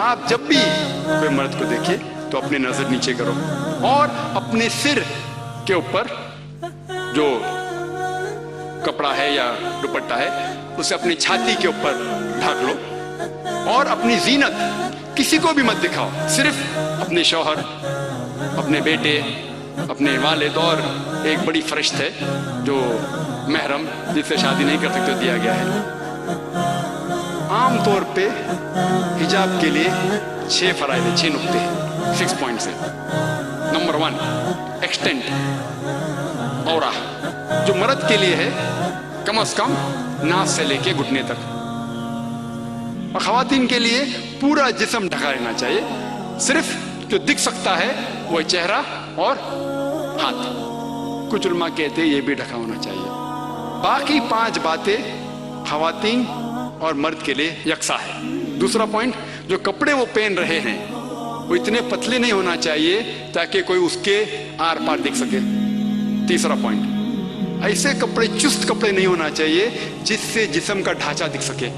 آپ جب بھی کوئی مرد کو دیکھیں تو اپنی نظر نیچے کرو اور اپنے سر کے اوپر جو کپڑا ہے یا دوپٹہ ہے اسے اپنی چھاتی کے اوپر ڈھک لو اور اپنی زینت کسی کو بھی مت دکھاؤ، صرف اپنے شوہر، اپنے بیٹے، اپنے والد اور ایک بڑی فرشت ہے جو محرم جس سے شادی نہیں کر سکتے دیا گیا ہے۔ عام طور پہ حجاب کے لیے 6 فرائض ہیں، 6 نقطے ہیں، 6 پوائنٹس ہیں۔ نمبر 1 ایکسٹینٹ اورا، جو مرد کے لیے ہے کم از کم ناس سے لے کے گھٹنے تک، اور خواتین کے لیے پورا جسم ڈھکا رہنا چاہیے، صرف جو دکھ سکتا ہے وہ چہرہ اور ہاتھ۔ کچھ علماء کہتے ہیں یہ بھی ڈھکا ہونا چاہیے۔ باقی 5 باتیں خواتین اور مرد کے لیے یکساں ہے۔ دوسرا پوائنٹ، جو کپڑے وہ پہن رہے ہیں وہ اتنے پتلے نہیں ہونا چاہیے تاکہ کوئی اس کے آر پار دیکھ سکے۔ تیسرا پوائنٹ، ایسے کپڑے چست کپڑے نہیں ہونا چاہیے جس سے جسم کا ڈھانچہ دکھ سکے۔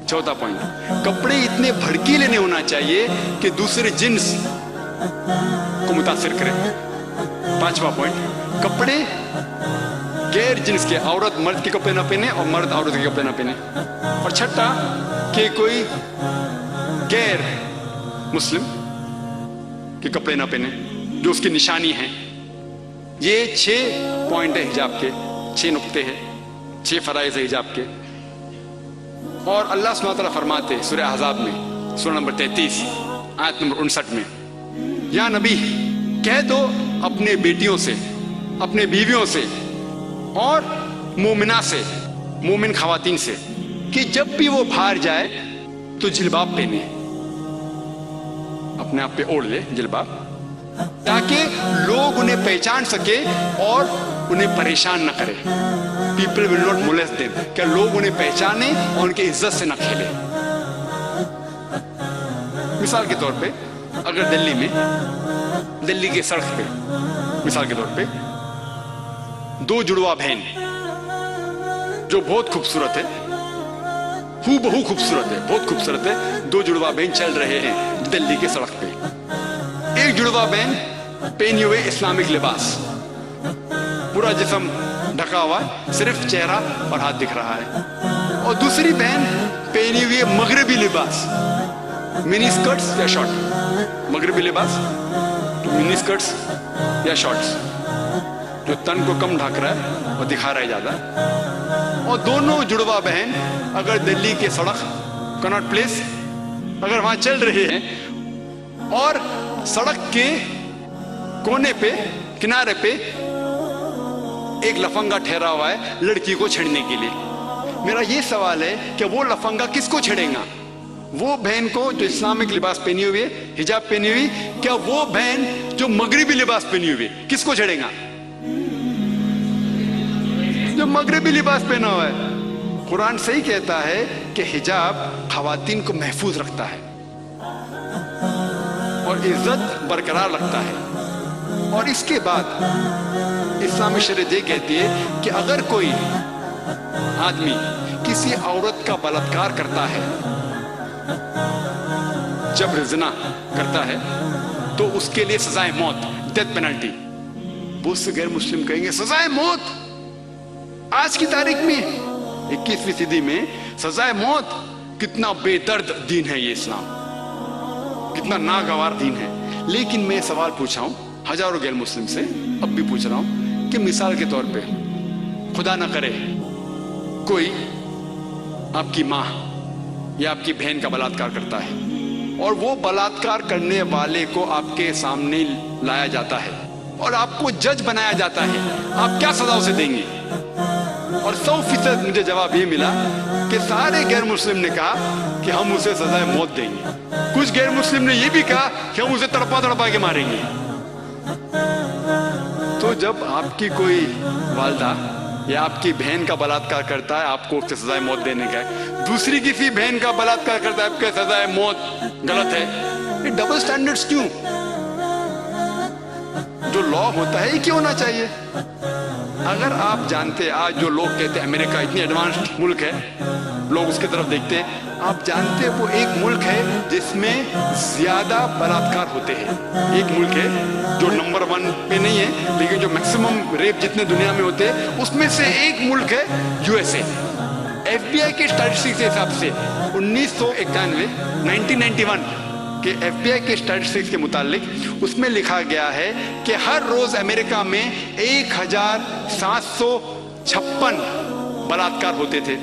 چوتھا پوائنٹ، کپڑے اتنے بھڑکیلے نہیں ہونا چاہیے کہ دوسرے جنس کو متاثر کرے۔ پانچواں پوائنٹ، کپڑے غیر جنس کے، عورت مرد کے کپڑے نہ پہنے اور مرد عورت کے کپڑے نہ پہنے۔ اور چھٹا کہ کوئی غیر مسلم کے کپڑے نہ پہنے جو اس کی نشانی ہیں۔ یہ 6 پوائنٹ ہے حجاب کے، 6 نقطے ہیں، 6 فرائض ہے حجاب کے۔ اور اللہ سبحانہ وتعالیٰ فرماتے سورہ احزاب میں، سورہ نمبر 33 آیت نمبر 59 میں، یا نبی کہہ دو اپنے بیٹیوں سے، اپنے بیویوں سے اور مومنہ سے، مومن خواتین سے، کہ جب بھی وہ باہر جائے تو جلباب پہنے، اپنے آپ پہ اوڑھ لے جلباب، تاکہ لوگ انہیں پہچان سکے اور انہیں پریشان نہ کرے۔ People will not molest them، کہ لوگ انہیں پہچانے اور ان کی عزت سے نہ کھیلے۔ مثال کے طور پہ اگر دلی کے سڑک پہ مثال کے طور پہ 2 جڑواں بہن جو بہت خوبصورت ہے، ہو بہو خوبصورت ہے، بہت خوبصورت ہے، 2 جڑواں بہن چل رہے ہیں دلی کے سڑک پہ۔ ایک جڑواں بہن پہنے ہوئے اسلامک لباس، پورا جسم ڈھکا ہوا ہے، صرف چہرہ اور ہاتھ دکھ رہا ہے، اور دوسری بہن پہنی ہوئی مغربی لباس، منی اسکرٹس یا شارٹ، مغربی لباس منی اسکرٹس یا شارٹس جو تن کو کم ڈھک رہا ہے اور دکھا رہا ہے زیادہ۔ اور دونوں جڑواں بہن اگر دلی کے سڑک کناٹ پلیس اگر وہاں چل رہے ہیں اور سڑک کے کونے پہ کنارے پہ ایک لفنگا ٹھہرا ہوا ہے لڑکی کو چھیڑنے کے لیے، میرا یہ سوال ہے کہ وہ لفنگا کس کو چھیڑے گا؟ وہ بہن کو جو اسلامک لباس پہنی ہوئی ہے، حجاب پہنی ہوئی، کیا وہ بہن جو مغربی لباس پہنی ہوئی ہے کس کو چھیڑے گا؟ جو مغربی لباس پہنا ہوا ہے۔ قرآن صحیح کہتا ہے کہ حجاب خواتین کو محفوظ رکھتا ہے اور عزت برقرار رکھتا ہے۔ اور اس کے بعد اسلامی شریعت یہ کہتی ہے کہ اگر کوئی آدمی کسی عورت کا بلاత్కాر کرتا ہے، جبر زنا کرتا ہے، تو اس کے لیے سزائے موت، ڈیتھ پینلٹی۔ بہت سے غیر مسلم کہیں گے سزائے موت آج کی تاریخ میں 21ویں صدی میں سزائے موت، کتنا بے درد دین ہے یہ اسلام، کتنا ناگوار دین ہے۔ لیکن میں سوال پوچھا ہوں ہزاروں غیر مسلم سے، اب بھی پوچھ رہا ہوں کہ مثال کے طور پہ خدا نہ کرے کوئی آپ کی ماں یا آپ کی بہن کا بلاత్కాر کرتا ہے اور وہ بلاత్కాر کرنے والے کو آپ کے سامنے لایا جاتا ہے اور آپ کو جج بنایا جاتا ہے، آپ کیا سزا اسے دیں گے؟ اور 100% مجھے جواب یہ ملا کہ سارے غیر مسلم نے کہا کہ ہم اسے سزائے موت دیں گے۔ کچھ غیر مسلم نے یہ بھی کہا کہ ہم اسے تڑپا تڑپا کے ماریں گے۔ تو جب آپ کی کوئی والدہ یا آپ کی بہن کا بلاత్కాر کرتا ہے، آپ کو اسے سزائے موت دینے کا ہے، دوسری کسی بہن کا بلاత్కాر کرتا ہے، آپ کے سزائے موت غلط ہے۔ یہ ڈبل سٹینڈرڈز کیوں؟ جو لا ہوتا ہے یہ کیوں ہونا چاہیے؟ اگر آپ جانتے، آج جو لوگ کہتے ہیں امریکہ اتنی ایڈوانسڈ ملک ہے، لوگ اس کی طرف دیکھتے ہیں. آپ جانتے ہیں وہ ایک ملک ہے جس میں زیادہ بلاತ್ಕಾರ ہوتے ہیں. ایک ملک ہے جو نمبر 1 پہ نہیں ہے لیکن جو میکسیمم ریپ جتنے دنیا میں ہوتے ہیں اس میں سے ایک ملک ہے USA. FBI کے اسٹیٹسٹکس کے حساب سے 1991 کہ FBI کے اسٹیٹسٹکس کے متعلق اس میں لکھا گیا ہے کہ ہر روز امریکہ میں 1756 بلاತ್ಕಾರ ہوتے تھے.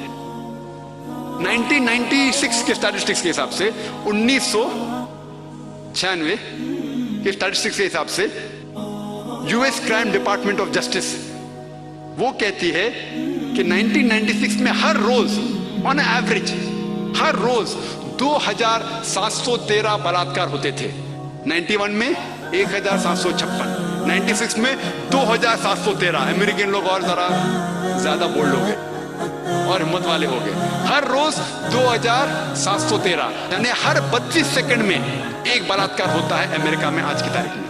1996 کے اسٹیٹسٹکس کے حساب سے 1996 کے اسٹیٹسٹکس کے حساب سے US crime department of justice وہ کہتی ہے کہ 1996 میں ہر روز آن ایوریج ہر روز 2713 بلاತ್ಕಾರ ہوتے تھے. 91 میں 1756, 96 میں 2713. امریکن لوگ اور ذرا زیادہ بولڈ ہو گئے اور ہمت والے ہو گئے. ہر روز 2713 یعنی ہر 32 سیکنڈ میں ایک بلاತ್ಕಾರ ہوتا ہے امریکہ میں آج کی تاریخ میں.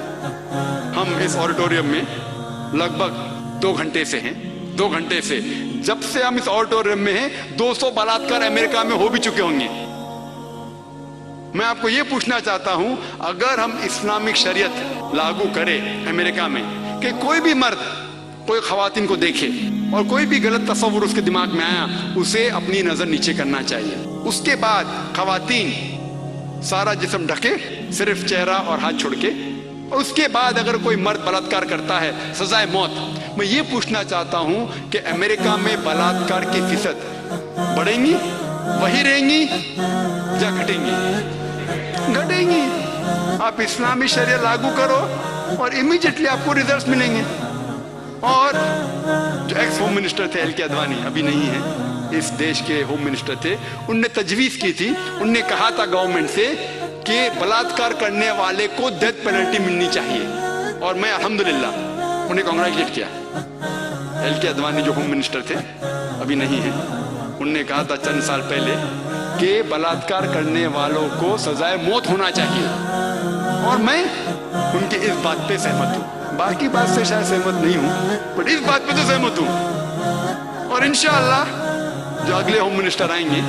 ہم اس آڈیٹوریم میں لگ بھگ 2 گھنٹے سے ہیں. 2 گھنٹے سے جب سے ہم اس آڈیٹوریم میں ہیں 200 بلاತ್ಕಾರ امریکہ میں ہو بھی چکے ہوں گے. میں آپ کو یہ پوچھنا چاہتا ہوں اگر ہم اسلامک شریعت لاگو کریں امریکہ میں کہ کوئی بھی مرد کوئی خواتین کو دیکھے اور کوئی بھی غلط تصور اس کے دماغ میں آیا اسے اپنی نظر نیچے کرنا چاہیے. اس کے بعد خواتین سارا جسم ڈھکے صرف چہرہ اور ہاتھ چھوڑ کے. اور اس کے بعد اگر کوئی مرد بلاತ್ಕಾರ کرتا ہے سزائے موت. میں یہ پوچھنا چاہتا ہوں کہ امریکہ میں بلاತ್ಕಾರ کی فیصد بڑھیں گی وہی رہیں گی یا گھٹیں گی؟ گھٹیں گی. آپ اسلامی شریعت لاگو کرو اور امیجیٹلی آپ کو ریزلٹس ملیں گے. اور جو ایکس ہوم منسٹر تھے ایل کے اڈوانی ابھی نہیں ہے اس دیش کے ہوم منسٹر تھے, ان نے تجویز کی تھی, ان نے کہا تھا گورنمنٹ سے کہ بلاತ್ಕಾರ کرنے والے کو ڈیتھ پینلٹی ملنی چاہیے. اور میں الحمدللہ انہیں کنگریچولیٹ کیا. ایل کے اڈوانی جو ہوم منسٹر تھے ابھی نہیں ہے, انہوں نے کہا تھا چند سال پہلے کہ بلاತ್ಕಾರ کرنے والوں کو سزائے موت ہونا چاہیے. اور میں ان کی اس بات پہ سہمت ہوں. باقی بات سے شاید سہمت نہیں ہوں بٹ اس بات پہ تو سہمت ہوں. اور انشاءاللہ جو اگلے ہوم منسٹر آئیں گے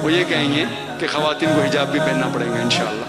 وہ یہ کہیں گے کہ خواتین کو حجاب بھی پہننا پڑے گا انشاءاللہ.